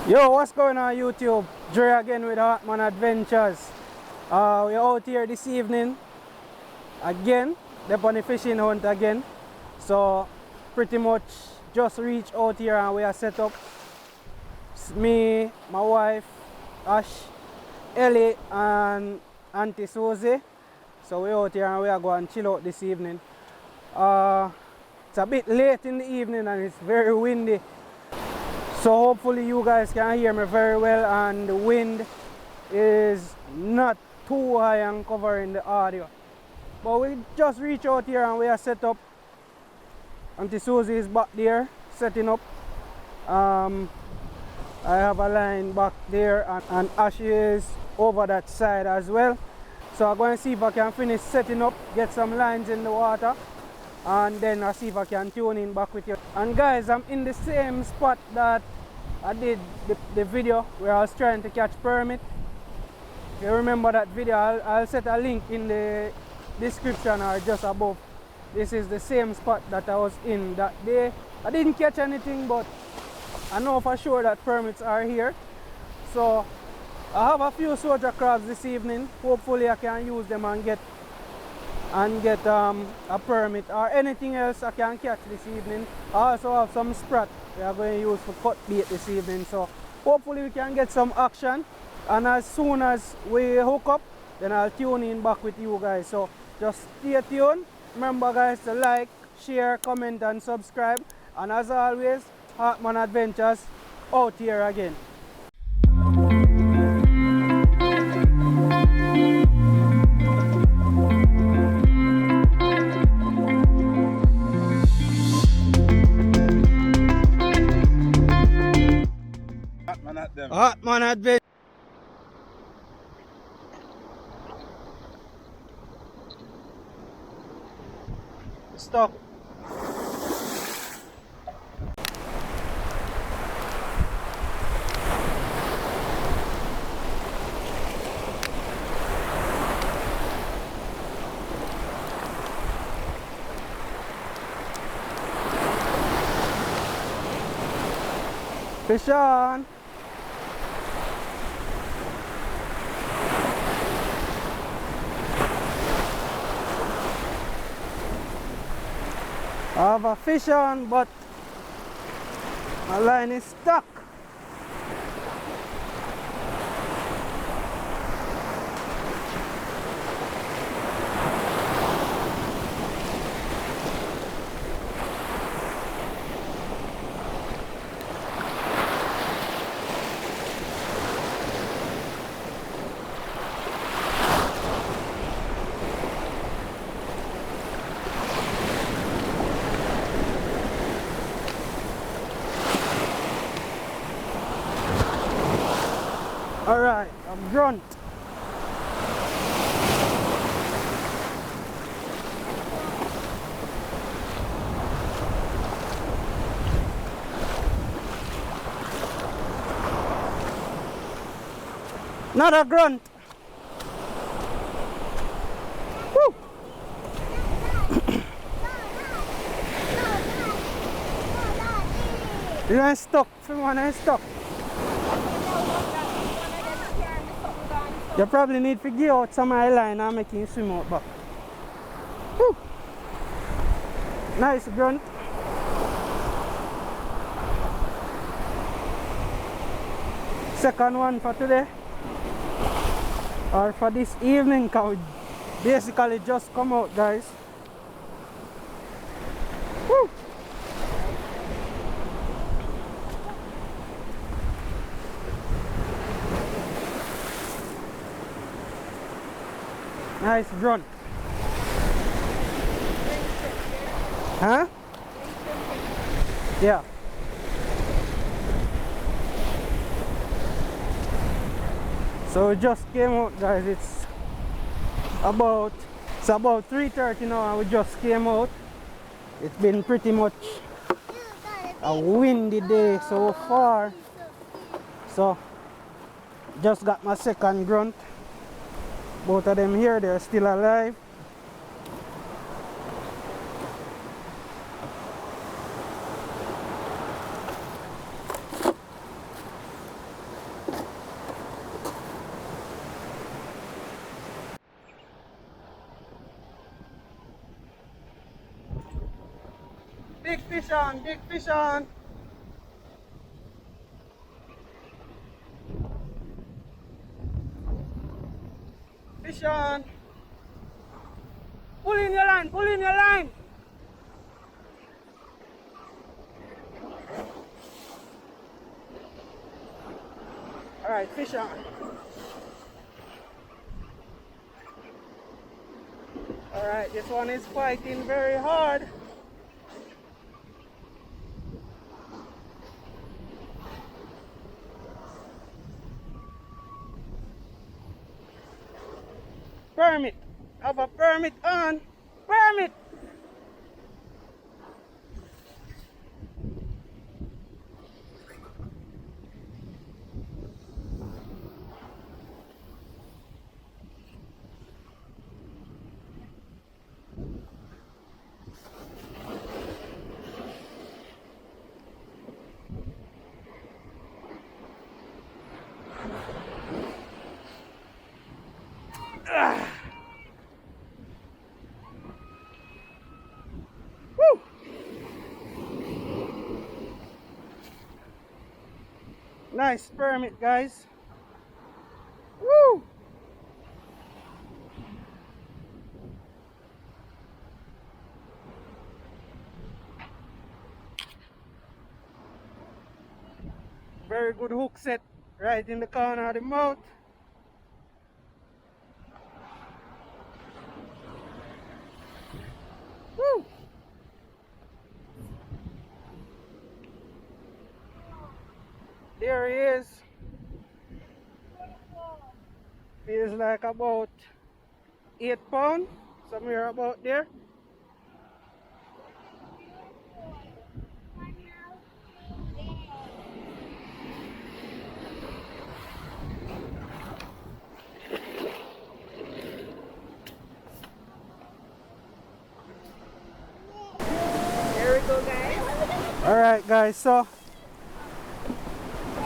Yo, what's going on YouTube? Dre again with Hartman Adventures. We're out here this evening again. They're on the fishing hunt again. So pretty much just reached out here and we are set up. It's me, my wife, Ash, Ellie and Auntie Susie. So we're out here and we are going to chill out this evening. It's a bit late in the evening and it's very windy. So hopefully you guys can hear me very well and the wind is not too high and covering the audio. But we just reached out here and we are set up. Auntie Susie is back there setting up. I have a line back there and Ash is over that side as well. So I'm going to see if I can finish setting up, get some lines in the water, and then I'll see if I can tune in back with you. And guys, I'm in the same spot that I did the video where I was trying to catch permit. If you remember that video, I'll set a link in the description or just above. This is the same spot that I was in that day. I didn't catch anything, but I know for sure that permits are here. So I have a few soldier crabs this evening. Hopefully I can use them and get a permit or anything else I can catch this evening. I also have some sprat we are going to use for cut bait this evening. So hopefully we can get some action. And as soon as we hook up, then I'll tune in back with you guys. So just stay tuned. Remember guys to like, share, comment and subscribe. And as always, Hartman Adventures out here again. Hartman Adventures. Stop. Fish on. I have a fish on, but my line is stuck. Alright, I'm grunt. Not a grunt. Woo. You're stuck. Someone is stuck. You probably need to get out some of the line and make him swim out back. Whew. Nice grunt. Second one for today. Or for this evening, because we basically just come out, guys. Whew. Nice grunt. Huh? Yeah. So we just came out, guys. It's about 3:30 now and we just came out. It's been pretty much a windy day so far. So just got my second grunt. Both of them here, they're still alive. fish on, big fish on. Fish on. Pull in your line, pull in your line. Alright, fish on. Alright, this one is fighting very hard. Permit. Have a permit on. Permit. Woo! Nice permit, guys. Woo! Very good hook set right in the corner of the mouth. Woo! There he is. Feels like about 8 pounds, somewhere about there. There we go, guys. Alright guys, so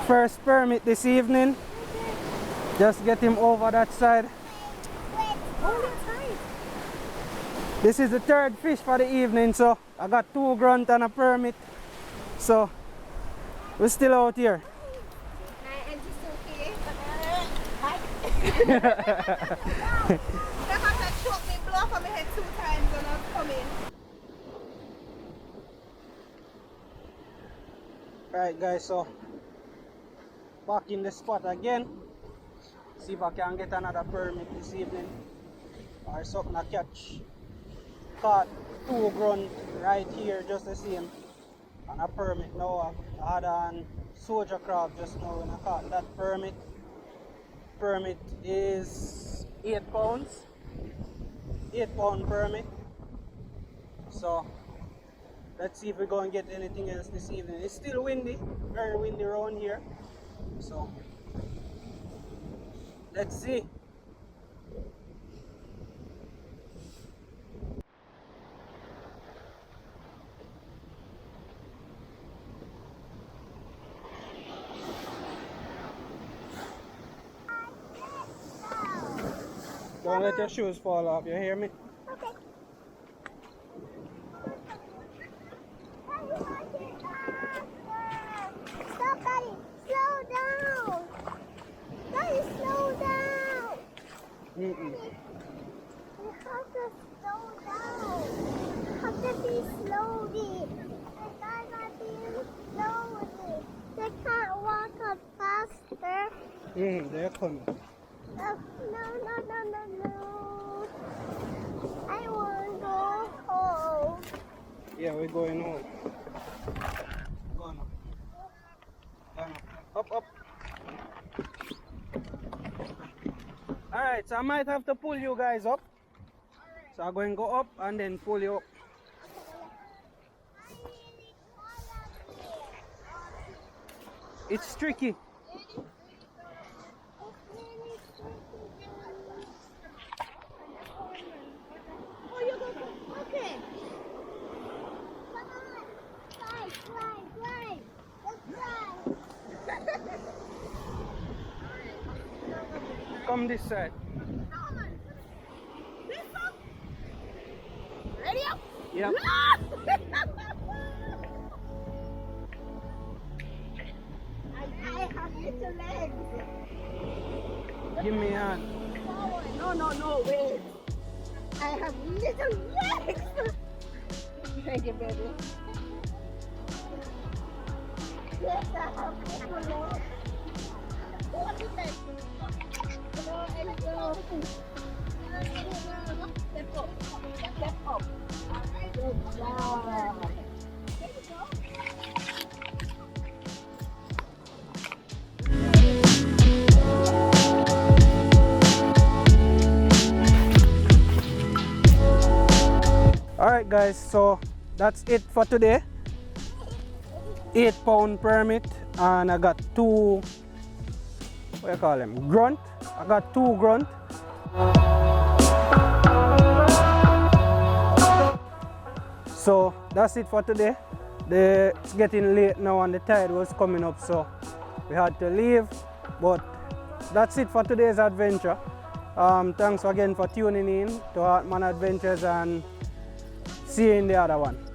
first permit this evening. Just get him over that side. This is the third fish for the evening, so I got 2 grunt and a permit. So we're still out here. Hi, I'm just okay. Hi. The hunter choked me, blow up on my head 2 times when I was coming. Alright guys, so back in the spot again. See if I can get another permit this evening or something I catch. Caught 2 grunt right here, just the same, and a permit. Now I had on soldier crab just now when I caught that permit. Permit is 8 pounds, 8 pound permit. So let's see if we're going to get anything else this evening. It's still windy, very windy around here. So let's see. Don't let your shoes fall off, you hear me? Okay. Stop, Daddy. Slow down. Daddy, slow down. Mm-mm. You have to slow down. You have to be slowly. The guys are being slowly. They can't walk up faster. They're coming. No, no. I want to go home. Yeah, we're going home. Go on. Go on. Up. Alright, so I might have to pull you guys up. So I'm going to go up and then pull you up. It's tricky. Oh, you go. Okay. Come on. Slide. Let's slide. Come this side. Ready up? Yep. legs. Give me a hand. No, wait. I have little legs. Thank you, baby. Yes, I have little legs. What is that? Go. Step up. Step up. Good job. Alright guys, so that's it for today. 8-pound permit, and I got 2, what you call them, grunt. I got 2 grunt. So that's it for today. It's getting late now and the tide was coming up, so we had to leave. But that's it for today's adventure. Thanks again for tuning in to Hartman Adventures, and see you in the other one.